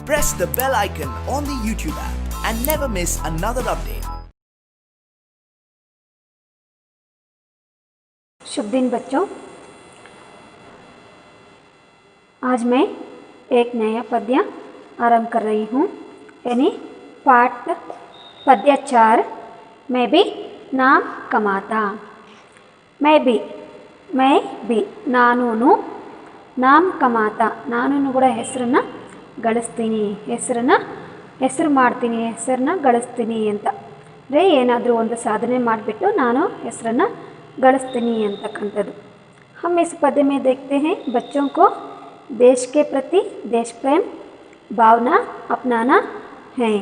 press the bell icon on the YouTube app and never miss another update. शुभ दिन बच्चों, आज मैं एक नया पद्य आरंभ कर रही हूँ, यानी पाठ पद्य 4 मैं भी नाम कमाता। मैं भी नानूनु नाम कमाता, नानूनु ಕೂಡ ಹೆಸರನ್ನ ಗಳಿಸ್ತೀನಿ, ಹೆಸರು ಮಾಡ್ತೀನಿ, ಹೆಸರನ್ನ ಗಳಿಸ್ತೀನಿ ಅಂತ ಅಂದರೆ ಏನಾದರೂ ಒಂದು ಸಾಧನೆ ಮಾಡಿಬಿಟ್ಟು ನಾನು ಹೆಸರನ್ನು ಗಳಿಸ್ತೀನಿ ಅಂತಕ್ಕಂಥದ್ದು। हम इस पद्य में देखते हैं बच्चों को देश के प्रति देश प्रेम भावना अपनाना है।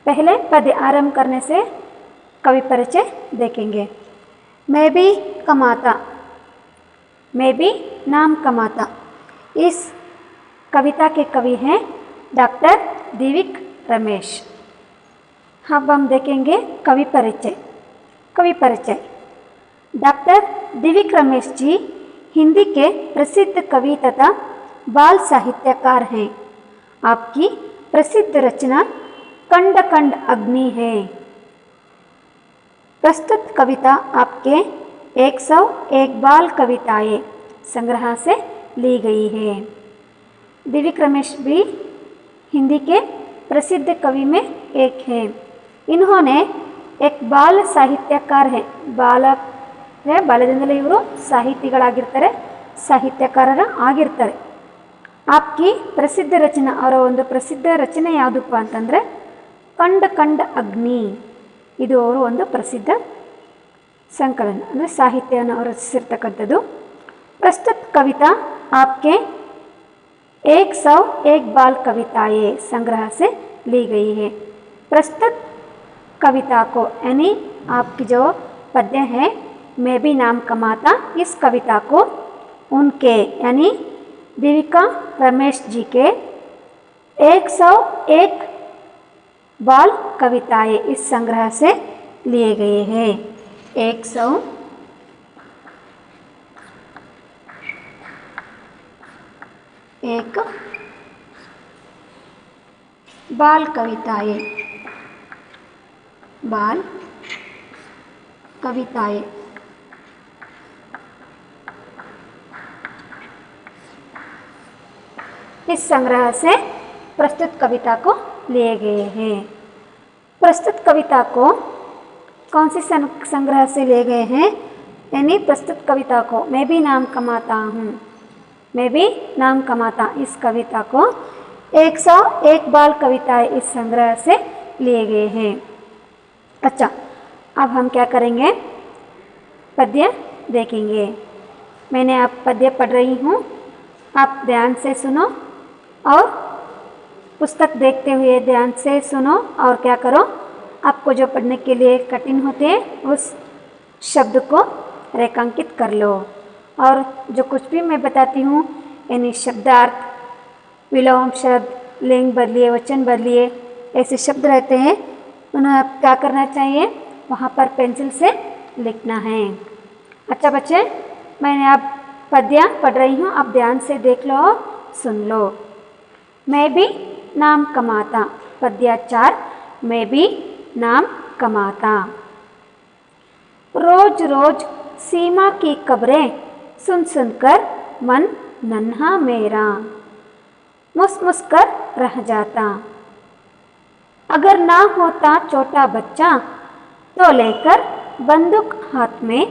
पहले पद्य आरंभ करने से कवि परिचय देखेंगे। मैं भी कमाता, मैं भी नाम कमाता। इस कविता के कवि हैं डॉक्टर दिविक रमेश। अब हम देखेंगे कवि परिचय। डॉक्टर दिविक रमेश जी हिंदी के प्रसिद्ध कवि तथा बाल साहित्यकार हैं। आपकी प्रसिद्ध रचना कंड कंड अग्नि है। प्रस्तुत कविता आपके 101 बाल कविताएं संग्रह से ली गई है। दिविक रमेश भी हिंदी के प्रसिद्ध कवि में एक हैं। इन्होंने एक बाल साहित्यकार है, ಬಾಲ್ಯದಿಂದಲೇ ಇವರು ಸಾಹಿತಿಗಳಾಗಿರ್ತಾರೆ, ಸಾಹಿತ್ಯಕಾರರ ಆಗಿರ್ತಾರೆ। ಆಪ್ಕಿ ಪ್ರಸಿದ್ಧ ರಚನೆ, ಅವರ ಒಂದು ಪ್ರಸಿದ್ಧ ರಚನೆ ಯಾವುದಪ್ಪ ಅಂತಂದರೆ ಕಂಡ ಕಂಡ ಅಗ್ನಿ, ಇದು ಅವರು ಒಂದು ಪ್ರಸಿದ್ಧ ಸಂಕಲನ ಅಂದರೆ ಸಾಹಿತ್ಯವನ್ನು ಅವರು ರಚಿಸಿರ್ತಕ್ಕಂಥದ್ದು। ಪ್ರಸ್ತುತ ಕವಿತಾ आपके 101 बाल कविताएं संग्रह से ली गई है। प्रस्तुत कविता को यानी आपकी जो पद्य है मैं भी नाम कमाता, इस कविता को उनके यानी दिविका रमेश जी के 101 बाल कविताएं इस संग्रह से लिए गए हैं। 101 बाल कविताएं इस संग्रह से प्रस्तुत कविता को लिए गए हैं। प्रस्तुत कविता को कौन सी संग्रह से लिए गए हैं, यानी प्रस्तुत कविता को मैं भी नाम कमाता हूँ, मैं भी नाम कमाता, इस कविता को 101 बाल कविताएं इस संग्रह से लिए गए हैं। अच्छा, अब हम क्या करेंगे, पद्य देखेंगे। मैंने आप पद्य पढ़ रही हूँ, आप ध्यान से सुनो और पुस्तक देखते हुए ध्यान से सुनो और क्या करो, आपको जो पढ़ने के लिए कठिन होते हैं उस शब्द को रेखांकित कर लो। और जो कुछ भी मैं बताती हूँ यानी शब्दार्थ, विलोम शब्द, लिंग बदलिए, वचन बदलिए, ऐसे शब्द रहते हैं, उन्हें आप क्या करना चाहिए, वहाँ पर पेंसिल से लिखना है। अच्छा बच्चे, मैंने अब पद्य पढ़ रही हूँ, आप ध्यान से देख लो और सुन लो। मैं भी नाम कमाता, पद्य 4 मैं भी नाम कमाता। रोज रोज सीमा की खबरें सुन सुनकर मन नन्हा मेरा मुस कर रह जाता। अगर ना होता छोटा बच्चा तो लेकर बंदूक हाथ में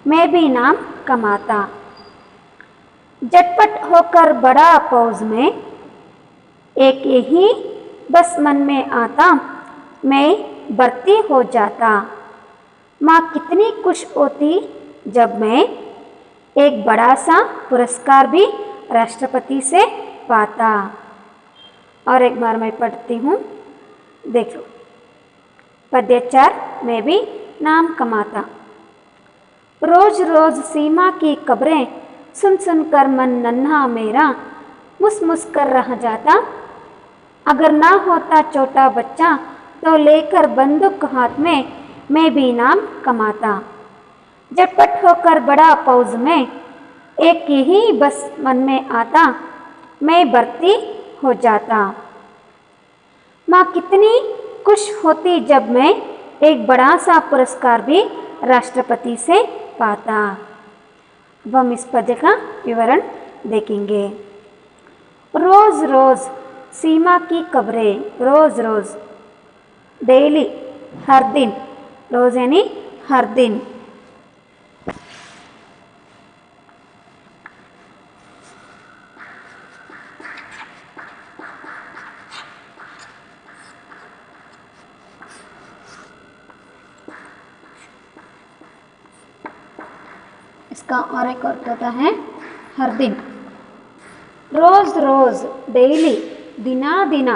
मैं भी नाम कमाता। झटपट होकर बड़ा फौज में एक यही बस मन में आता, मैं भर्ती हो जाता। माँ कितनी खुश होती जब मैं एक बड़ा सा पुरस्कार भी राष्ट्रपति से पाता। और एक बार मैं पढ़ती हूँ, देख लो। पद्य 4 मैं भी नाम कमाता। रोज रोज सीमा की खबरें सुन सुनकर मन नन्हा मेरा मुस कर रह जाता। अगर ना होता छोटा बच्चा तो लेकर बंदूक हाथ में मैं भी नाम कमाता। झटपट होकर बड़ा फौज में एक ही बस मन में आता, मैं भर्ती हो जाता। माँ कितनी खुश होती जब मैं एक बड़ा सा पुरस्कार भी राष्ट्रपति से पाता। अब हम इस पद्य का विवरण देखेंगे। रोज रोज सीमा की खबरें, रोज रोज डेली, हर दिन, रोज यानी हर दिन। इसका और एक अर्थ होता है हर दिन। रोज रोज डेली, दिना दिना।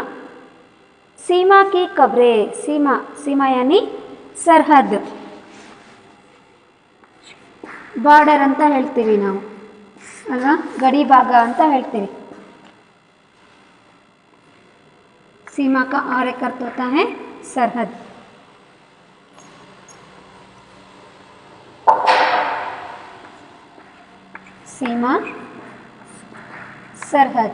सीमा की खबरें, सीमा, सीमा यानी सरहद, ಬಾರ್ಡರ್ ಅಂತ ಹೇಳ್ತೀವಿ ನಾವು ಅಲ್ವಾ, ಗಡಿ ಭಾಗ ಅಂತ ಹೇಳ್ತೀವಿ। सीमा का और एक अर्थ होता है सरहद। सीमा, सरहद।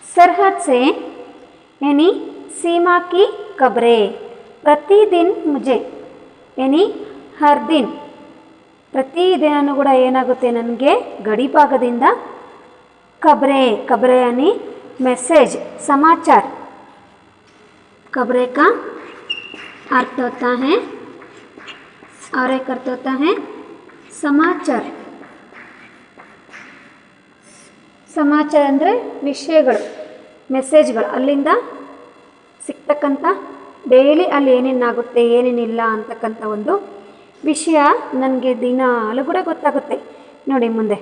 सरहद से यानी सीमा की खबरें, प्रतिदिन मुझे यानी हर दिन, ಪ್ರತಿದಿನನೂ ಕೂಡ ಏನಾಗುತ್ತೆ ನನಗೆ ಗಡಿ ಭಾಗದಿಂದ खबरें, खबरें यानी मैसेज, समाचार। खबरें का अर्थ होता है और एक अर्थ होता है समाचार। ಸಮಾಚಾರ ಅಂದರೆ ವಿಷಯಗಳು, ಮೆಸೇಜ್ಗಳು, ಅಲ್ಲಿಂದ ಸಿಗ್ತಕ್ಕಂಥ ಡೈಲಿ ಅಲ್ಲಿ ಏನೇನಾಗುತ್ತೆ ಏನೇನಿಲ್ಲ ಅಂತಕ್ಕಂಥ ಒಂದು ವಿಷಯ ನನಗೆ ದಿನಾಲೂ ಕೂಡ ಗೊತ್ತಾಗುತ್ತೆ। ನೋಡಿ ಮುಂದೆ,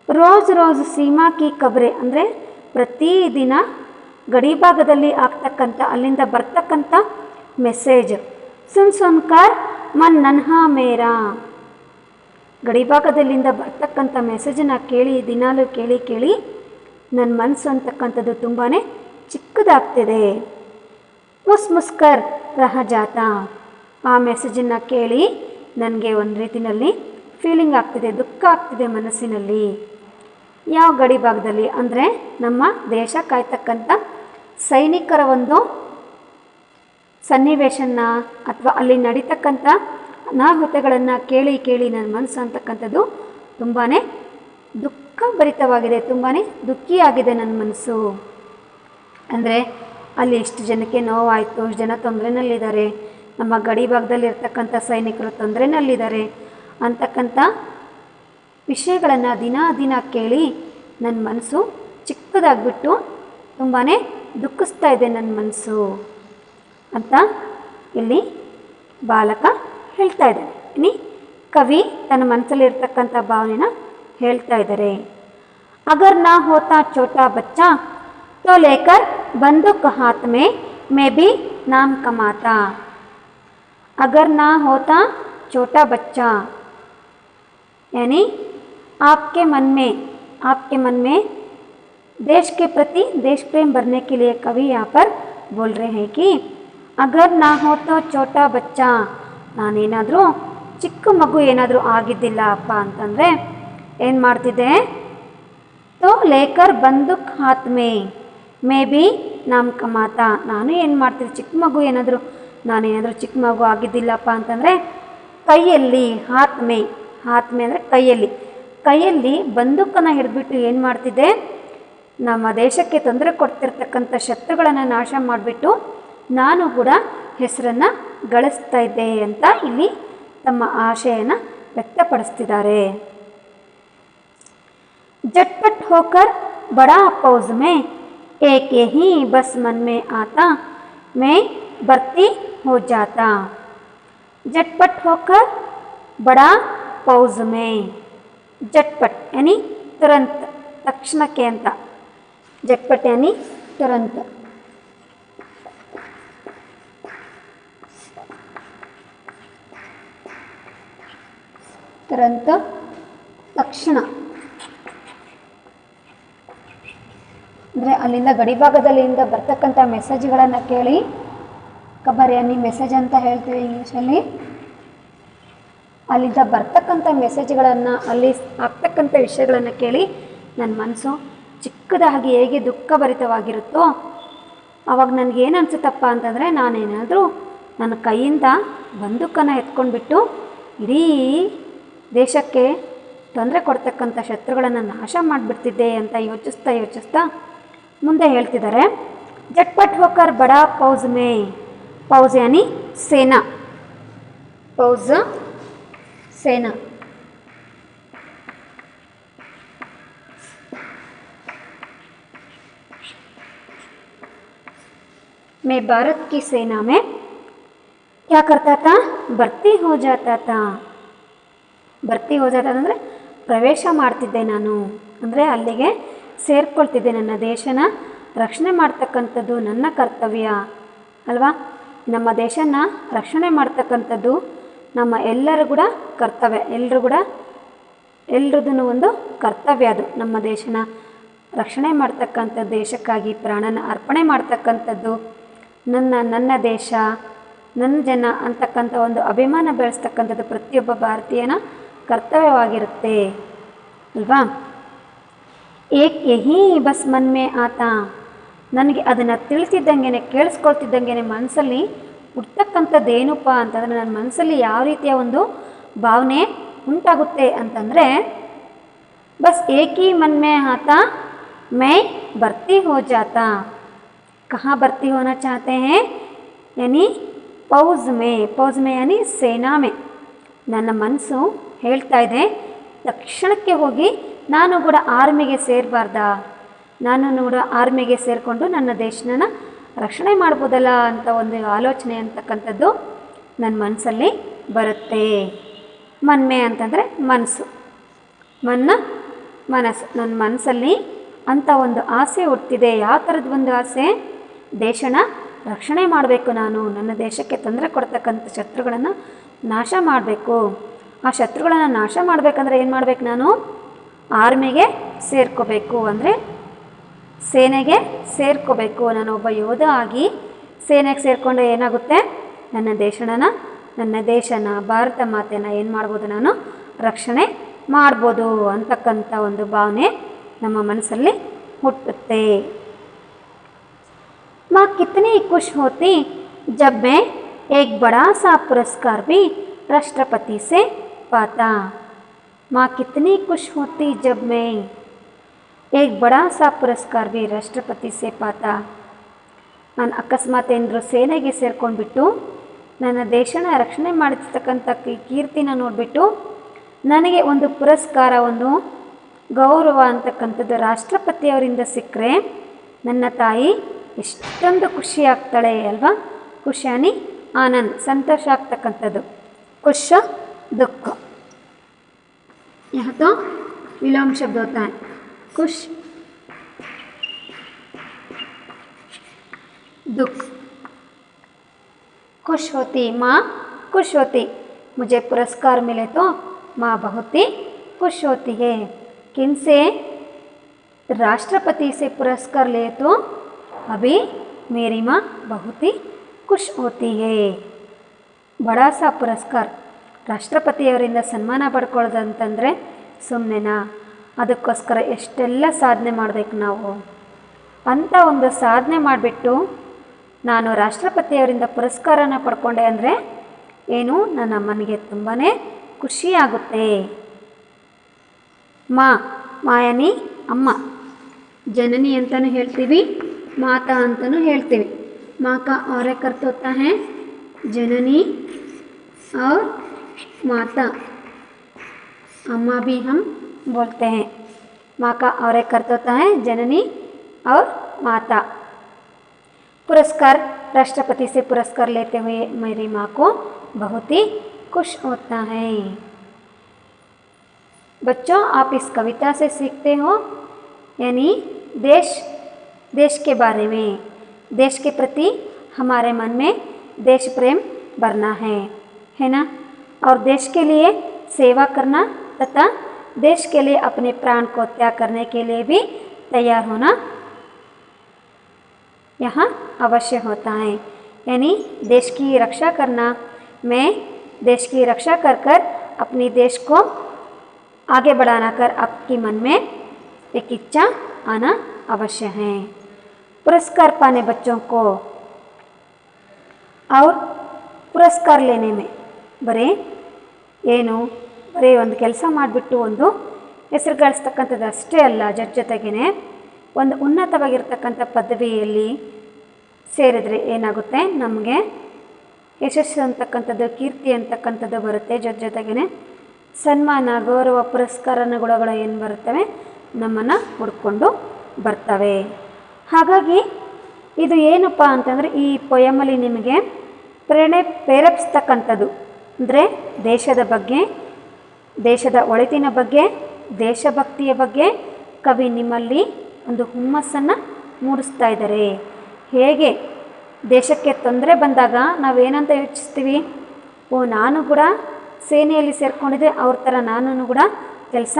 ರೋಜ್ ರೋಜ್ ಸೀಮಾ ಕಿ ಖಬರೆ ಅಂದರೆ ಪ್ರತಿದಿನ ಗಡಿಭಾಗದಲ್ಲಿ ಆಗ್ತಕ್ಕಂಥ ಅಲ್ಲಿಂದ ಬರ್ತಕ್ಕಂಥ ಮೆಸೇಜ್। ಸುನ್ ಸುನ್ಕರ್ ಮನ್ ನನ್ಹಾ ಮೇರಾ, ಗಡಿಭಾಗದಲ್ಲಿಂದ ಬರ್ತಕ್ಕಂಥ ಮೆಸೇಜನ್ನು ಕೇಳಿ ದಿನಾಲೂ ಕೇಳಿ ಕೇಳಿ ನನ್ನ ಮನಸ್ಸು ಅಂತಕ್ಕಂಥದ್ದು ತುಂಬಾ ಚಿಕ್ಕದಾಗ್ತಿದೆ। ಮುಸ್ಕರ್ ರಹ ಜಾತಾ, ಆ ಮೆಸೇಜನ್ನು ಕೇಳಿ ನನಗೆ ಒಂದು ರೀತಿಯಲ್ಲಿ ಫೀಲಿಂಗ್ ಆಗ್ತಿದೆ, ದುಃಖ ಆಗ್ತಿದೆ ಮನಸ್ಸಿನಲ್ಲಿ। ಯಾವ ಗಡಿ ಭಾಗದಲ್ಲಿ ಅಂದರೆ ನಮ್ಮ ದೇಶ ಕಾಯ್ತಕ್ಕಂಥ ಸೈನಿಕರ ಒಂದು ಸನ್ನಿವೇಶನ ಅಥವಾ ಅಲ್ಲಿ ನಡೀತಕ್ಕಂಥ ಅನಾಹುತಗಳನ್ನು ಕೇಳಿ ಕೇಳಿ ನನ್ನ ಮನಸ್ಸು ಅಂತಕ್ಕಂಥದ್ದು ತುಂಬಾ ದುಃಖಭರಿತವಾಗಿದೆ, ತುಂಬಾ ದುಃಖಿಯಾಗಿದೆ ನನ್ನ ಮನಸ್ಸು। ಅಂದರೆ ಅಲ್ಲಿ ಎಷ್ಟು ಜನಕ್ಕೆ ನೋವಾಯಿತು, ಎಷ್ಟು ಜನ ತೊಂದರೆನಲ್ಲಿದ್ದಾರೆ, ನಮ್ಮ ಗಡಿ ಭಾಗದಲ್ಲಿ ಇರ್ತಕ್ಕಂಥ ಸೈನಿಕರು ತೊಂದರೆನಲ್ಲಿದ್ದಾರೆ ಅಂತಕ್ಕಂಥ ವಿಷಯಗಳನ್ನು ದಿನ ದಿನ ಕೇಳಿ ನನ್ನ ಮನಸ್ಸು ಚಿಕ್ಕದಾಗ್ಬಿಟ್ಟು ತುಂಬಾ ದುಃಖಿಸ್ತಾ ಇದೆ ನನ್ನ ಮನಸ್ಸು ಅಂತ ಇಲ್ಲಿ ಬಾಲಕ ಹೇಳ್ತಾ ಇದ್ದಾನೆ। ಇನ್ನು ಕವಿ ತನ್ನ ಮನಸ್ಸಲ್ಲಿರ್ತಕ್ಕಂಥ ಭಾವನೆನ ಹೇಳ್ತಾ ಇದ್ದಾರೆ। ಅಗರ್ ನಾ ಹೋತಾ ಛೋಟಾ ಬಚ್ಚಾ तो लेकर बंदूक हाथ में मैं भी नाम कमाता। अगर ना होता छोटा बच्चा यानी आपके मन में देश के प्रति देश प्रेम भरने के लिए कवि यहाँ पर बोल रहे हैं कि अगर ना हो तो छोटा बच्चा, ನಾನೇನಾದರೂ ಚಿಕ್ಕ ಮಗು ಏನಾದರೂ ಆಗಿದ್ದಿಲ್ಲ ಅಪ್ಪ ಅಂತಂದರೆ ಏನು ಮಾಡ್ತಿದ್ದೆ, तो लेकर बंदूक हाथ में मैं भी नाम कमाता, ನಾನು ಏನು ಮಾಡ್ತಿದ್ದೆ, ಚಿಕ್ಕ ಮಗು ನಾನೇನಾದರೂ ಚಿಕ್ಕ ಮಗು ಆಗಿದ್ದಿಲ್ಲಪ್ಪ ಅಂತಂದರೆ ಕೈಯಲ್ಲಿ ಹಾತ್ ಮೇ ಅಂದರೆ ಕೈಯಲ್ಲಿ ಬಂದೂಕನ್ನು ಹಿಡಿದ್ಬಿಟ್ಟು ಏನು ಮಾಡ್ತಿದ್ದೆ, ನಮ್ಮ ದೇಶಕ್ಕೆ ತೊಂದರೆ ಕೊಡ್ತಿರ್ತಕ್ಕಂಥ ಶತ್ರುಗಳನ್ನು ನಾಶ ಮಾಡಿಬಿಟ್ಟು ನಾನು ಕೂಡ ಹೆಸರನ್ನು ಗಳಿಸ್ತಾ ಇದ್ದೆ ಅಂತ ಇಲ್ಲಿ ತಮ್ಮ ಆಶಯನ ವ್ಯಕ್ತಪಡಿಸ್ತಿದ್ದಾರೆ। झटपट होकर बड़ा फौज में एक ही बस मन में आता मैं भर्ती हो जाता। झटपट होकर बड़ा फौज में, झटपट यानी तुरंत, तक्षणಕ್ಕೆ ಅಂತ, झटपट यानी तुरंत। तुरंत ತಕ್ಷಣ ಅಂದರೆ ಅಲ್ಲಿಂದ ಗಡಿಭಾಗದಲ್ಲಿಂದ ಬರ್ತಕ್ಕಂಥ ಮೆಸೇಜ್ಗಳನ್ನು ಕೇಳಿ, ಖಬರ್ ಯಾನಿ ಮೆಸೇಜ್ ಅಂತ ಹೇಳ್ತೀವಿ ಇಂಗ್ಲೀಷಲ್ಲಿ, ಅಲ್ಲಿಂದ ಬರ್ತಕ್ಕಂಥ ಮೆಸೇಜ್ಗಳನ್ನು ಅಲ್ಲಿ ಆಗ್ತಕ್ಕಂಥ ವಿಷಯಗಳನ್ನು ಕೇಳಿ ನನ್ನ ಮನಸ್ಸು ಚಿಕ್ಕದಾಗಿ ಹೇಗೆ ದುಃಖಭರಿತವಾಗಿರುತ್ತೋ ಆವಾಗ ನನಗೇನು ಅನಿಸುತ್ತಪ್ಪ ಅಂತಂದರೆ ನಾನೇನಾದರೂ ನನ್ನ ಕೈಯಿಂದ ಬಂದೂಕನ್ನು ಎತ್ಕೊಂಡ್ಬಿಟ್ಟು ಇಡೀ ದೇಶಕ್ಕೆ ತೊಂದರೆ ಕೊಡ್ತಕ್ಕಂಥ ಶತ್ರುಗಳನ್ನು ನಾಶ ಮಾಡಿಬಿಡ್ತಿದ್ದೆ ಅಂತ ಯೋಚಿಸ್ತಾ ಮುಂದೆ ಹೇಳ್ತಿದ್ದಾರೆ, झटपट होकर बड़ा फौज में, फौज यानी सेना, फौज सेना, मैं भारत की सेना में क्या करता था, भर्ती हो जाता था, ಭರ್ತಿ ಹೋ ಜಾತ ಅಂದರೆ ಪ್ರವೇಶ ಮಾಡ್ತಿದ್ದೆ ನಾನು, ಅಂದರೆ ಅಲ್ಲಿಗೆ ಸೇರ್ಕೊಳ್ತಿದ್ದೆ. ನನ್ನ ದೇಶನ ರಕ್ಷಣೆ ಮಾಡ್ತಕ್ಕಂಥದ್ದು ನನ್ನ ಕರ್ತವ್ಯ ಅಲ್ವಾ. ನಮ್ಮ ದೇಶನ ರಕ್ಷಣೆ ಮಾಡ್ತಕ್ಕಂಥದ್ದು ನಮ್ಮ ಎಲ್ಲರೂ ಕೂಡ ಕರ್ತವ್ಯ, ಎಲ್ರದ್ದು ಒಂದು ಕರ್ತವ್ಯ. ಅದು ನಮ್ಮ ದೇಶನ ರಕ್ಷಣೆ ಮಾಡ್ತಕ್ಕಂಥದ್ದು, ದೇಶಕ್ಕಾಗಿ ಪ್ರಾಣನ ಅರ್ಪಣೆ ಮಾಡ್ತಕ್ಕಂಥದ್ದು, ನನ್ನ ದೇಶ ನನ್ನ ಜನ ಅಂತಕ್ಕಂಥ ಒಂದು ಅಭಿಮಾನ ಬೆಳೆಸ್ತಕ್ಕಂಥದ್ದು ಪ್ರತಿಯೊಬ್ಬ ಭಾರತೀಯನ ಕರ್ತವ್ಯವಾಗಿರುತ್ತೆ ಅಲ್ವಾ. ಏಕ್ ಯಹೀ ಬಸ್ ಮನ್ ಮೇ ಆತಾ, ನನಗೆ ಅದನ್ನು ತಿಳಿತಿದ್ದಂಗೆ ಕೇಳಿಸ್ಕೊಳ್ತಿದ್ದಂಗೆ ಮನಸ್ಸಲ್ಲಿ ಹುಡ್ತಕ್ಕಂಥದ್ದು ಏನಪ್ಪ ಅಂತಂದರೆ, ನನ್ನ ಮನಸ್ಸಲ್ಲಿ ಯಾವ ರೀತಿಯ ಒಂದು ಭಾವನೆ ಉಂಟಾಗುತ್ತೆ ಅಂತಂದರೆ, ಬಸ್ ಏಕ್ ಹಿ ಮನ್ ಮೇ ಆತಾ ಮೈ ಭರ್ತಿ ಹೋ ಜಾತಾ. ಕहाँ भर्ती होना चाहते हैं, यानी फौज में यानी ಸೇನಾ ಮೇ. ನನ್ನ ಮನಸ್ಸು ಹೇಳ್ತಾ ಇದೆ ತಕ್ಷಣಕ್ಕೆ ಹೋಗಿ ನಾನು ಕೂಡ ಆರ್ಮಿಗೆ ಸೇರಬಾರ್ದಾ, ನಾನು ಕೂಡ ಆರ್ಮಿಗೆ ಸೇರಿಕೊಂಡು ನನ್ನ ದೇಶನ ರಕ್ಷಣೆ ಮಾಡ್ಬೋದಲ್ಲ ಅಂತ ಒಂದು ಆಲೋಚನೆ ಅಂತಕ್ಕಂಥದ್ದು ನನ್ನ ಮನಸ್ಸಲ್ಲಿ ಬರುತ್ತೆ. ಮನ್ಮೆ ಅಂತಂದರೆ ಮನಸ್ಸು, ಮನಸ್ಸು, ನನ್ನ ಮನಸ್ಸಲ್ಲಿ ಅಂಥ ಒಂದು ಆಸೆ ಹುಟ್ಟಿದೆ. ಯಾವ ಥರದ ಒಂದು ಆಸೆ, ದೇಶನ ರಕ್ಷಣೆ ಮಾಡಬೇಕು, ನಾನು ನನ್ನ ದೇಶಕ್ಕೆ ತೊಂದರೆ ಕೊಡ್ತಕ್ಕಂಥ ಶತ್ರುಗಳನ್ನು ನಾಶ ಮಾಡಬೇಕು. ಆ ಶತ್ರುಗಳನ್ನು ನಾಶ ಮಾಡಬೇಕಂದ್ರೆ ಏನು ಮಾಡಬೇಕು, ನಾನು ಆರ್ಮಿಗೆ ಸೇರ್ಕೋಬೇಕು, ಅಂದರೆ ಸೇನೆಗೆ ಸೇರ್ಕೋಬೇಕು. ನಾನು ಒಬ್ಬ ಯೋಧ ಆಗಿ ಸೇನೆಗೆ ಸೇರಿಕೊಂಡ್ರೆ ಏನಾಗುತ್ತೆ, ನನ್ನ ದೇಶನ ಭಾರತ ಮಾತೆನ ಏನು ಮಾಡ್ಬೋದು, ನಾನು ರಕ್ಷಣೆ ಮಾಡ್ಬೋದು ಅಂತಕ್ಕಂಥ ಒಂದು ಭಾವನೆ ನಮ್ಮ ಮನಸ್ಸಲ್ಲಿ ಹುಟ್ಟುತ್ತೆ. माँ कितनी खुश होती जब मैं एक बड़ा सा पुरस्कार भी राष्ट्रपति से पाता. माँ कितनी खुश होती जब मैं एक बड़ा सा पुरस्कार भी राष्ट्रपति से पाता. ನಾನು ಅಕಸ್ಮಾತ್ ಏನಾದರೂ ಸೇನೆಗೆ ಸೇರ್ಕೊಂಡ್ಬಿಟ್ಟು ನನ್ನ ದೇಶನ ರಕ್ಷಣೆ ಮಾಡಿರ್ತಕ್ಕಂಥ ಕೀರ್ತಿನ ನೋಡಿಬಿಟ್ಟು ನನಗೆ ಒಂದು ಪುರಸ್ಕಾರ, ಒಂದು ಗೌರವ ಅಂತಕ್ಕಂಥದ್ದು ರಾಷ್ಟ್ರಪತಿಯವರಿಂದ ಸಿಕ್ಕರೆ ನನ್ನ ತಾಯಿ ಎಷ್ಟೊಂದು ಖುಷಿ ಆಗ್ತಾಳೆ ಅಲ್ವಾ. ಖುಷಿಯಾನಿ ಆನಂದ್, ಸಂತೋಷ ಆಗ್ತಕ್ಕಂಥದ್ದು. ಖುಷ ದುಃಖ, यहाँ तो विलोम शब्द होता है. खुश दुख. खुश होती माँ, खुश होती, मुझे पुरस्कार मिले तो माँ बहुत ही खुश होती है. किनसे, राष्ट्रपति से पुरस्कार ले तो अभी मेरी माँ बहुत ही खुश होती है. बड़ा सा पुरस्कार, ರಾಷ್ಟ್ರಪತಿಯವರಿಂದ ಸನ್ಮಾನ ಪಡ್ಕೊಳ್ಳೋದಂತಂದರೆ ಸುಮ್ಮನೆನಾ, ಅದಕ್ಕೋಸ್ಕರ ಎಷ್ಟೆಲ್ಲ ಸಾಧನೆ ಮಾಡಬೇಕು ನಾವು. ಅಂಥ ಒಂದು ಸಾಧನೆ ಮಾಡಿಬಿಟ್ಟು ನಾನು ರಾಷ್ಟ್ರಪತಿಯವರಿಂದ ಪುರಸ್ಕಾರನ ಪಡ್ಕೊಂಡೆ ಅಂದರೆ ಏನು, ನನ್ನ ಅಮ್ಮನಿಗೆ ತುಂಬಾ ಖುಷಿಯಾಗುತ್ತೆ. ಮಾಯಾನಿ ಅಮ್ಮ, ಜನನಿ ಅಂತಲೂ ಹೇಳ್ತೀವಿ, ಮಾತಾ ಅಂತಲೂ ಹೇಳ್ತೀವಿ. माँ का और एक अर्थ होता है जननी और माता, अम्मा भी हम बोलते हैं. माँ का और एक अर्थ होता है जननी और माता. पुरस्कार, राष्ट्रपति से पुरस्कार लेते हुए मेरी माँ को बहुत ही खुश होता है. बच्चों, आप इस कविता से सीखते हो, यानी देश के बारे में, देश के प्रति हमारे मन में देश प्रेम भरना है ना, और देश के लिए सेवा करना तथा देश के लिए अपने प्राण को त्याग करने के लिए भी तैयार होना यहाँ अवश्य होता है. यानी देश की रक्षा करना, मैं देश की रक्षा कर अपनी देश को आगे बढ़ाना कर आपके मन में एक इच्छा आना अवश्य है। पुरस्कार पाने बच्चों को और पुरस्कार लेने में ಬರೀ ಏನು ಬರೀ ಒಂದು ಕೆಲಸ ಮಾಡಿಬಿಟ್ಟು ಒಂದು ಹೆಸರು ಗಳಿಸ್ತಕ್ಕಂಥದ್ದು ಅಷ್ಟೇ ಅಲ್ಲ, ಜೊತೆಗೇ ಒಂದು ಉನ್ನತವಾಗಿರ್ತಕ್ಕಂಥ ಪದವಿಯಲ್ಲಿ ಸೇರಿದರೆ ಏನಾಗುತ್ತೆ, ನಮಗೆ ಯಶಸ್ಸು ಅಂತಕ್ಕಂಥದ್ದು, ಕೀರ್ತಿ ಅಂತಕ್ಕಂಥದ್ದು ಬರುತ್ತೆ. ಜೊತೆಗೇ ಸನ್ಮಾನ, ಗೌರವ, ಪುರಸ್ಕಾರಗಳು ಏನು ಬರುತ್ತವೆ, ನಮ್ಮನ್ನು ಹುಡ್ಕೊಂಡು ಬರ್ತವೆ. ಹಾಗಾಗಿ ಇದು ಏನಪ್ಪ ಅಂತಂದರೆ ಈ ಪೊಯಮಲ್ಲಿ ನಿಮಗೆ ಪ್ರೇರೇಪಿಸ್ತಕ್ಕಂಥದ್ದು ಅಂದರೆ ದೇಶದ ಬಗ್ಗೆ, ದೇಶದ ಒಳಿತಿನ ಬಗ್ಗೆ, ದೇಶಭಕ್ತಿಯ ಬಗ್ಗೆ ಕವಿ ನಿಮ್ಮಲ್ಲಿ ಒಂದು ಹುಮ್ಮಸ್ಸನ್ನು ಮೂಡಿಸ್ತಾ ಇದ್ದಾರೆ. ಹೇಗೆ ದೇಶಕ್ಕೆ ತೊಂದರೆ ಬಂದಾಗ ನಾವೇನಂತ ಯೋಚಿಸ್ತೀವಿ, ನಾನು ಕೂಡ ಸೇನೆಯಲ್ಲಿ ಸೇರಿಕೊಂಡಿದ್ದೆ, ಅವ್ರ ಥರ ನಾನು ಕೂಡ ಕೆಲಸ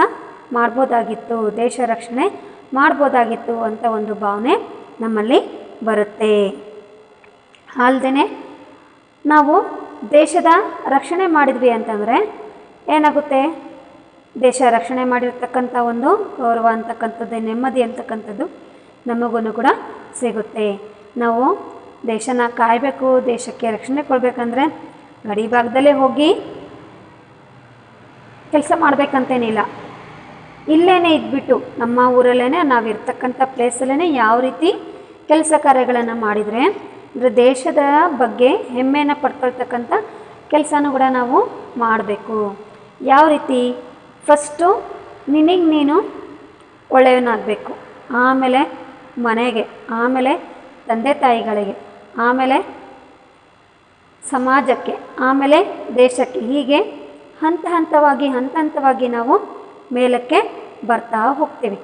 ಮಾಡ್ಬೋದಾಗಿತ್ತು, ದೇಶ ರಕ್ಷಣೆ ಮಾಡ್ಬೋದಾಗಿತ್ತು ಅಂತ ಒಂದು ಭಾವನೆ ನಮ್ಮಲ್ಲಿ ಬರುತ್ತೆ. ಅಲ್ಲದೆ ನಾವು ದೇಶದ ರಕ್ಷಣೆ ಮಾಡಿದ್ವಿ ಅಂತಂದರೆ ಏನಾಗುತ್ತೆ, ದೇಶ ರಕ್ಷಣೆ ಮಾಡಿರ್ತಕ್ಕಂಥ ಒಂದು ಗೌರವ ಅಂತಕ್ಕಂಥದ್ದು, ನೆಮ್ಮದಿ ಅಂತಕ್ಕಂಥದ್ದು ನಮಗೂ ಕೂಡ ಸಿಗುತ್ತೆ. ನಾವು ದೇಶನ ಕಾಯಬೇಕು, ದೇಶಕ್ಕೆ ರಕ್ಷಣೆ ಕೊಡಬೇಕಂದ್ರೆ ಗಡಿ ಭಾಗದಲ್ಲೇ ಹೋಗಿ ಕೆಲಸ ಮಾಡಬೇಕಂತೇನಿಲ್ಲ, ಇಲ್ಲೇ ಇದ್ಬಿಟ್ಟು ನಮ್ಮ ಊರಲ್ಲೇ ನಾವಿರ್ತಕ್ಕಂಥ ಪ್ಲೇಸಲ್ಲೇ ಯಾವ ರೀತಿ ಕೆಲಸ ಕಾರ್ಯಗಳನ್ನು ಮಾಡಿದರೆ ಅಂದರೆ ದೇಶದ ಬಗ್ಗೆ ಹೆಮ್ಮೆಯನ್ನು ಪಡ್ಕೊಳ್ತಕ್ಕಂಥ ಕೆಲಸನೂ ಕೂಡ ನಾವು ಮಾಡಬೇಕು. ಯಾವ ರೀತಿ, ಫಸ್ಟು ನಿನಗೆ ನೀನು ಒಳ್ಳೆಯವನಾಗಬೇಕು, ಆಮೇಲೆ ಮನೆಗೆ, ಆಮೇಲೆ ತಂದೆ ತಾಯಿಗಳಿಗೆ, ಆಮೇಲೆ ಸಮಾಜಕ್ಕೆ, ಆಮೇಲೆ ದೇಶಕ್ಕೆ, ಹೀಗೆ ಹಂತ ಹಂತವಾಗಿ ನಾವು ಮೇಲಕ್ಕೆ ಬರ್ತಾ ಹೋಗ್ತೀವಿ.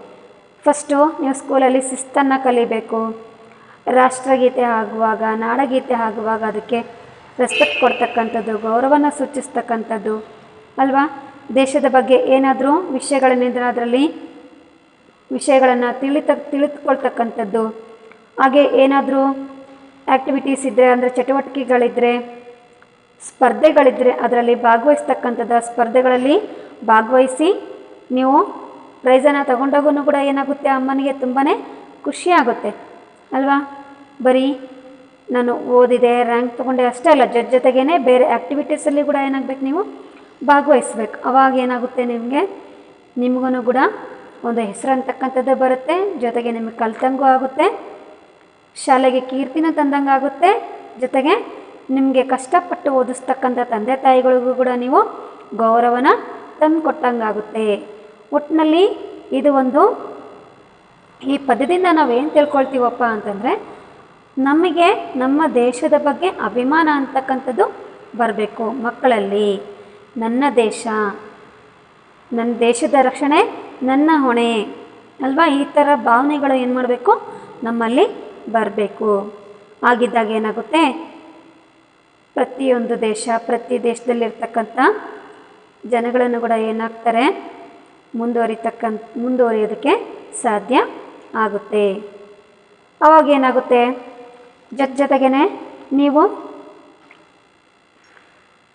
ಫಸ್ಟು ನೀವು ಸ್ಕೂಲಲ್ಲಿ ಶಿಸ್ತನ್ನು ಕಲಿಬೇಕು. ರಾಷ್ಟ್ರಗೀತೆ ಆಗುವಾಗ, ನಾಡಗೀತೆ ಆಗುವಾಗ ಅದಕ್ಕೆ ರೆಸ್ಪೆಕ್ಟ್ ಕೊಡ್ತಕ್ಕಂಥದ್ದು, ಗೌರವನ ಸೂಚಿಸ್ತಕ್ಕಂಥದ್ದು ಅಲ್ವಾ. ದೇಶದ ಬಗ್ಗೆ ಏನಾದರೂ ವಿಷಯಗಳನ್ನಿದ್ರೆ ಅದರಲ್ಲಿ ವಿಷಯಗಳನ್ನು ತಿಳಿದುಕೊಳ್ತಕ್ಕಂಥದ್ದು. ಹಾಗೆ ಏನಾದರೂ ಆ್ಯಕ್ಟಿವಿಟೀಸ್ ಇದ್ದರೆ ಅಂದರೆ ಚಟುವಟಿಕೆಗಳಿದ್ದರೆ, ಸ್ಪರ್ಧೆಗಳಿದ್ದರೆ ಅದರಲ್ಲಿ ಭಾಗವಹಿಸ್ತಕ್ಕಂಥದ್ದು. ಸ್ಪರ್ಧೆಗಳಲ್ಲಿ ಭಾಗವಹಿಸಿ ನೀವು ಪ್ರೈಸನ್ನು ತಗೊಂಡಾಗೂ ಕೂಡ ಏನಾಗುತ್ತೆ, ಅಮ್ಮನಿಗೆ ತುಂಬಾ ಖುಷಿಯಾಗುತ್ತೆ ಅಲ್ವಾ. ಬರೀ ನಾನು ಓದಿದೆ, ರ್ಯಾಂಕ್ ತೊಗೊಂಡೆ ಅಷ್ಟೇ ಅಲ್ಲ, ಜೊತೆಗೇ ಬೇರೆ ಆ್ಯಕ್ಟಿವಿಟೀಸಲ್ಲಿ ಕೂಡ ಏನಾಗಬೇಕು, ನೀವು ಭಾಗವಹಿಸ್ಬೇಕು. ಅವಾಗ ಏನಾಗುತ್ತೆ, ನಿಮಗೂ ಕೂಡ ಒಂದು ಹೆಸರು ಅಂತಕ್ಕಂಥದ್ದು ಬರುತ್ತೆ. ಜೊತೆಗೆ ನಿಮಗೆ ಕಲ್ತಂಗೂ ಆಗುತ್ತೆ, ಶಾಲೆಗೆ ಕೀರ್ತಿನ ತಂದಂಗೆ ಆಗುತ್ತೆ. ಜೊತೆಗೆ ನಿಮಗೆ ಕಷ್ಟಪಟ್ಟು ಓದಿಸ್ತಕ್ಕಂಥ ತಂದೆ ತಾಯಿಗಳಿಗೂ ಕೂಡ ನೀವು ಗೌರವನ ತಂದು ಕೊಟ್ಟಂಗಾಗುತ್ತೆ. ಒಟ್ಟಿನಲ್ಲಿ ಇದು ಒಂದು, ಈ ಪದ್ಯದಿಂದ ನಾವೇನು ತಿಳ್ಕೊಳ್ತೀವಪ್ಪ ಅಂತಂದರೆ ನಮಗೆ ನಮ್ಮ ದೇಶದ ಬಗ್ಗೆ ಅಭಿಮಾನ ಅಂತಕ್ಕಂಥದ್ದು ಬರಬೇಕು ಮಕ್ಕಳಲ್ಲಿ. ನನ್ನ ದೇಶ, ನನ್ನ ದೇಶದ ರಕ್ಷಣೆ ನನ್ನ ಹೊಣೆ ಅಲ್ವಾ, ಈ ಥರ ಭಾವನೆಗಳು ಏನು ಮಾಡಬೇಕು, ನಮ್ಮಲ್ಲಿ ಬರಬೇಕು. ಆಗಿದ್ದಾಗ ಏನಾಗುತ್ತೆ, ಪ್ರತಿಯೊಂದು ದೇಶ, ಪ್ರತಿ ದೇಶದಲ್ಲಿರ್ತಕ್ಕಂಥ ಜನಗಳನ್ನು ಕೂಡ ಏನಾಗ್ತಾರೆ, ಮುಂದುವರಿಯೋದಕ್ಕೆ ಸಾಧ್ಯ ಆಗುತ್ತೆ. ಆವಾಗ ಏನಾಗುತ್ತೆ, ಜೊತೆಗೇ ನೀವು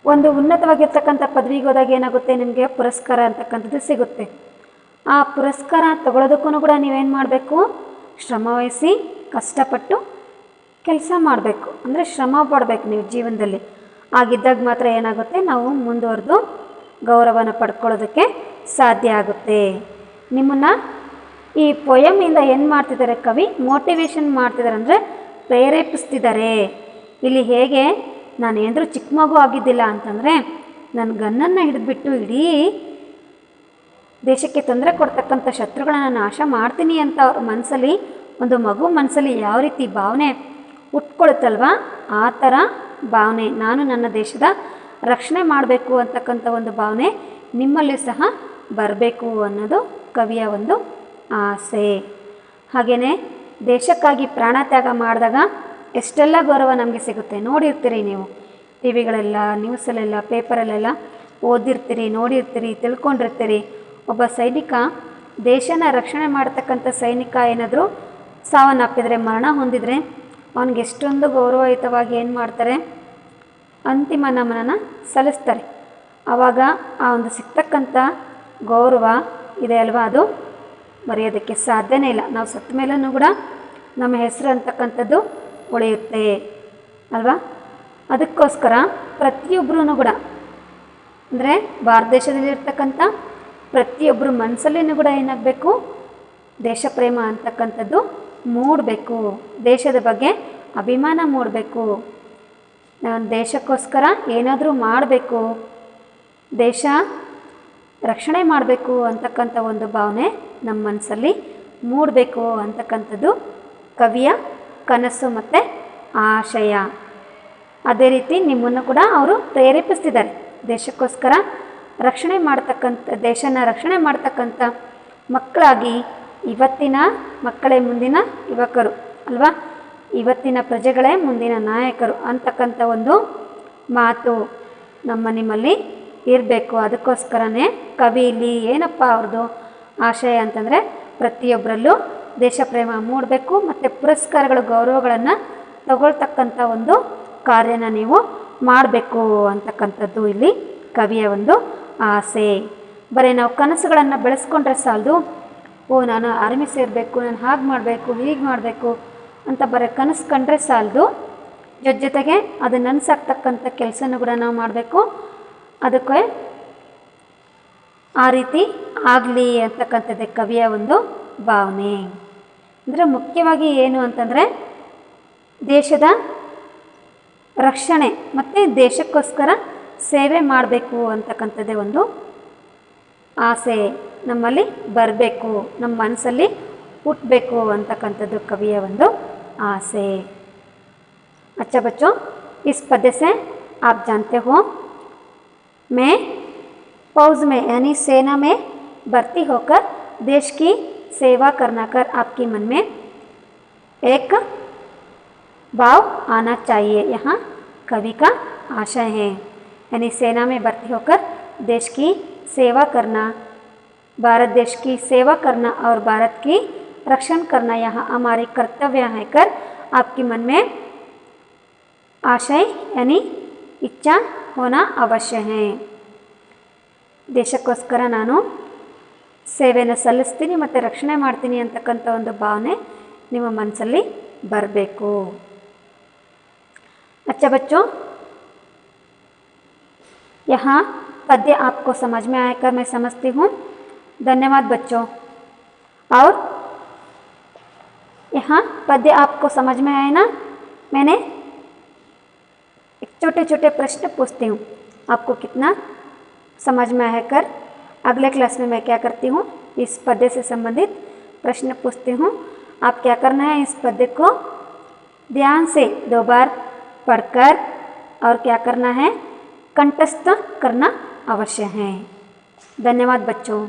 ಒಂದು ಉನ್ನತವಾಗಿರ್ತಕ್ಕಂಥ ಪದವಿಗೆ ಹೋದಾಗ ಏನಾಗುತ್ತೆ, ನಿಮಗೆ ಪುರಸ್ಕಾರ ಅಂತಕ್ಕಂಥದ್ದು ಸಿಗುತ್ತೆ. ಆ ಪುರಸ್ಕಾರ ತಗೊಳ್ಳೋದಕ್ಕೂ ಕೂಡ ನೀವೇನು ಮಾಡಬೇಕು, ಶ್ರಮವಹಿಸಿ ಕಷ್ಟಪಟ್ಟು ಕೆಲಸ ಮಾಡಬೇಕು. ಅಂದರೆ ಶ್ರಮ ಪಡಬೇಕು ನೀವು ಜೀವನದಲ್ಲಿ. ಆಗಿದ್ದಾಗ ಮಾತ್ರ ಏನಾಗುತ್ತೆ, ನಾವು ಮುಂದುವರೆದು ಗೌರವನ ಪಡ್ಕೊಳ್ಳೋದಕ್ಕೆ ಸಾಧ್ಯ ಆಗುತ್ತೆ. ನಿಮ್ಮನ್ನು ಈ ಪೊಯಮಿಂದ ಏನು ಮಾಡ್ತಿದ್ದಾರೆ ಕವಿ, ಮೋಟಿವೇಶನ್ ಮಾಡ್ತಿದ್ದಾರೆ, ಅಂದರೆ ಪ್ರೇರೇಪಿಸ್ತಿದ್ದಾರೆ. ಇಲ್ಲಿ ಹೇಗೆ, ನಾನು ಏನಾದರೂ ಚಿಕ್ಕ ಮಗು ಆಗಿದ್ದಿಲ್ಲ ಅಂತಂದರೆ ನಾನು ಗನ್ನನ್ನು ಹಿಡಿದ್ಬಿಟ್ಟು ಇಡೀ ದೇಶಕ್ಕೆ ತೊಂದರೆ ಕೊಡ್ತಕ್ಕಂಥ ಶತ್ರುಗಳನ್ನು ನಾಶ ಮಾಡ್ತೀನಿ ಅಂತ ಅವ್ರ ಮನಸ್ಸಲ್ಲಿ, ಒಂದು ಮಗು ಮನಸ್ಸಲ್ಲಿ ಯಾವ ರೀತಿ ಭಾವನೆ ಹುಟ್ಕೊಳುತ್ತಲ್ವ, ಆ ಥರ ಭಾವನೆ, ನಾನು ನನ್ನ ದೇಶದ ರಕ್ಷಣೆ ಮಾಡಬೇಕು ಅಂತಕ್ಕಂಥ ಒಂದು ಭಾವನೆ ನಿಮ್ಮಲ್ಲಿ ಸಹ ಬರಬೇಕು ಅನ್ನೋದು ಕವಿಯ ಒಂದು ಆಸೆ. ಹಾಗೆಯೇ ದೇಶಕ್ಕಾಗಿ ಪ್ರಾಣ ತ್ಯಾಗ ಮಾಡಿದಾಗ ಎಷ್ಟೆಲ್ಲ ಗೌರವ ನಮಗೆ ಸಿಗುತ್ತೆ. ನೋಡಿರ್ತೀರಿ ನೀವು, ಟಿ ವಿಗಳೆಲ್ಲ, ನ್ಯೂಸಲ್ಲೆಲ್ಲ, ಪೇಪರಲ್ಲೆಲ್ಲ ಓದಿರ್ತೀರಿ, ನೋಡಿರ್ತೀರಿ, ತಿಳ್ಕೊಂಡಿರ್ತೀರಿ. ಒಬ್ಬ ಸೈನಿಕ, ದೇಶನ ರಕ್ಷಣೆ ಮಾಡ್ತಕ್ಕಂಥ ಸೈನಿಕ ಏನಾದರೂ ಸಾವನ್ನಪ್ಪಿದರೆ, ಮರಣ ಹೊಂದಿದರೆ ಅವನಿಗೆ ಎಷ್ಟೊಂದು ಗೌರವಯುತವಾಗಿ ಏನು ಮಾಡ್ತಾರೆ, ಅಂತಿಮ ನಮನನ ಸಲ್ಲಿಸ್ತಾರೆ. ಆವಾಗ ಆ ಒಂದು ಸಿಗ್ತಕ್ಕಂಥ ಗೌರವ ಇದೆ ಅಲ್ವಾ, ಅದು ಮರೆಯೋದಕ್ಕೆ ಸಾಧ್ಯನೇ ಇಲ್ಲ. ನಾವು ಸತ್ತ ಮೇಲೂ ಕೂಡ ನಮ್ಮ ಹೆಸರು ಅಂತಕ್ಕಂಥದ್ದು ಉಳಿಯುತ್ತೆ ಅಲ್ವಾ. ಅದಕ್ಕೋಸ್ಕರ ಪ್ರತಿಯೊಬ್ಬರೂ ಕೂಡ ಅಂದರೆ ಭಾರತ ದೇಶದಲ್ಲಿರ್ತಕ್ಕಂಥ ಪ್ರತಿಯೊಬ್ಬರು ಮನಸ್ಸಲ್ಲಿನೂ ಕೂಡ ಏನಾಗಬೇಕು, ದೇಶ ಪ್ರೇಮ ಅಂತಕ್ಕಂಥದ್ದು ಮೂಡಬೇಕು, ದೇಶದ ಬಗ್ಗೆ ಅಭಿಮಾನ ಮೂಡಬೇಕು, ನಾನು ದೇಶಕ್ಕೋಸ್ಕರ ಏನಾದರೂ ಮಾಡಬೇಕು, ದೇಶ ರಕ್ಷಣೆ ಮಾಡಬೇಕು ಅಂತಕ್ಕಂಥ ಒಂದು ಭಾವನೆ ನಮ್ಮ ಮನಸ್ಸಲ್ಲಿ ಮೂಡಬೇಕು ಅಂತಕ್ಕಂಥದ್ದು ಕವಿಯ ಕನಸು ಮತ್ತು ಆಶಯ. ಅದೇ ರೀತಿ ನಿಮ್ಮನ್ನು ಕೂಡ ಅವರು ಪ್ರೇರೇಪಿಸ್ತಿದ್ದಾರೆ. ದೇಶಕ್ಕೋಸ್ಕರ ರಕ್ಷಣೆ ಮಾಡ್ತಕ್ಕಂಥ, ದೇಶನ ರಕ್ಷಣೆ ಮಾಡ್ತಕ್ಕಂಥ ಮಕ್ಕಳಾಗಿ ಇವತ್ತಿನ ಮಕ್ಕಳೇ ಮುಂದಿನ ಯುವಕರು ಅಲ್ವಾ, ಇವತ್ತಿನ ಪ್ರಜೆಗಳೇ ಮುಂದಿನ ನಾಯಕರು ಅಂತಕ್ಕಂಥ ಒಂದು ಮಾತು ನಿಮ್ಮಲ್ಲಿ ಇರಬೇಕು. ಅದಕ್ಕೋಸ್ಕರನೇ ಕವಿ ಇಲ್ಲಿ ಏನಪ್ಪ ಅವ್ರದ್ದು ಆಶಯ ಅಂತಂದರೆ ಪ್ರತಿಯೊಬ್ಬರಲ್ಲೂ ದೇಶ ಪ್ರೇಮ ಮೂಡಬೇಕು ಮತ್ತು ಪುರಸ್ಕಾರಗಳು ಗೌರವಗಳನ್ನು ತಗೊಳ್ತಕ್ಕಂಥ ಒಂದು ಕಾರ್ಯನ ನೀವು ಮಾಡಬೇಕು ಅಂತಕ್ಕಂಥದ್ದು ಇಲ್ಲಿ ಕವಿಯ ಒಂದು ಆಸೆ. ಬರೀ ನಾವು ಕನಸುಗಳನ್ನು ಬೆಳೆಸ್ಕೊಂಡ್ರೆ ಸಾಲದು, ನಾನು ಆರ್ಮಿ ಸೇರಬೇಕು, ನಾನು ಹಾಗೆ ಮಾಡಬೇಕು, ಹೀಗೆ ಮಾಡಬೇಕು ಅಂತ ಬರೀ ಕನಸು ಕಂಡ್ರೆ ಸಾಲದು, ಜೊತೆಗೆ ಅದು ನನಸಾಗ್ತಕ್ಕಂಥ ಕೆಲಸನೂ ಕೂಡ ನಾವು ಮಾಡಬೇಕು. ಅದಕ್ಕೆ ಆ ರೀತಿ ಆಗಲಿ ಅಂತಕ್ಕಂಥದ್ದೇ ಕವಿಯ ಒಂದು ಭಾವನೆ. ಅಂದರೆ ಮುಖ್ಯವಾಗಿ ಏನು ಅಂತಂದರೆ ದೇಶದ ರಕ್ಷಣೆ ಮತ್ತು ದೇಶಕ್ಕೋಸ್ಕರ ಸೇವೆ ಮಾಡಬೇಕು ಅಂತಕ್ಕಂಥದ್ದೇ ಒಂದು ಆಸೆ ನಮ್ಮಲ್ಲಿ ಬರಬೇಕು, ನಮ್ಮ ಮನಸ್ಸಲ್ಲಿ ಹುಟ್ಟಬೇಕು ಅಂತಕ್ಕಂಥದ್ದು ಕವಿಯ ಒಂದು आसे। अच्छा बच्चों, इस पद्य से आप जानते हो मैं फौज में यानी सेना में भर्ती होकर देश की सेवा करना कर आपके मन में एक भाव आना चाहिए। यहाँ कवि का आशय है, यानी सेना में भर्ती होकर देश की सेवा करना, भारत देश की सेवा करना और भारत की रक्षण करना यहाँ हमारे कर्तव्य है कर आपके मन में आशय यानी इच्छा होना अवश्य है। ದೇಶಕ್ಕೋಸ್ಕರ ನಾನು ಸೇವೆಯನ್ನು ಸಲ್ಲಿಸ್ತೀನಿ ಮತ್ತು ರಕ್ಷಣೆ ಮಾಡ್ತೀನಿ ಅಂತಕ್ಕಂಥ ಒಂದು ಭಾವನೆ ನಿಮ್ಮ ಮನಸ್ಸಲ್ಲಿ ಬರಬೇಕು। अच्छा बच्चों, यहाँ पद्य आपको समझ में आकर मैं समझती हूँ। धन्यवाद बच्चों। और यहाँ पद्य आपको समझ में आए ना, मैंने एक छोटे छोटे प्रश्न पूछती हूँ, आपको कितना समझ में आया कर अगले क्लास में मैं क्या करती हूँ, इस पद्य से संबंधित प्रश्न पूछती हूँ। आप क्या करना है, इस पद्य को ध्यान से 2 बार पढ़कर और क्या करना है, कंठस्थ करना अवश्य है। धन्यवाद बच्चों।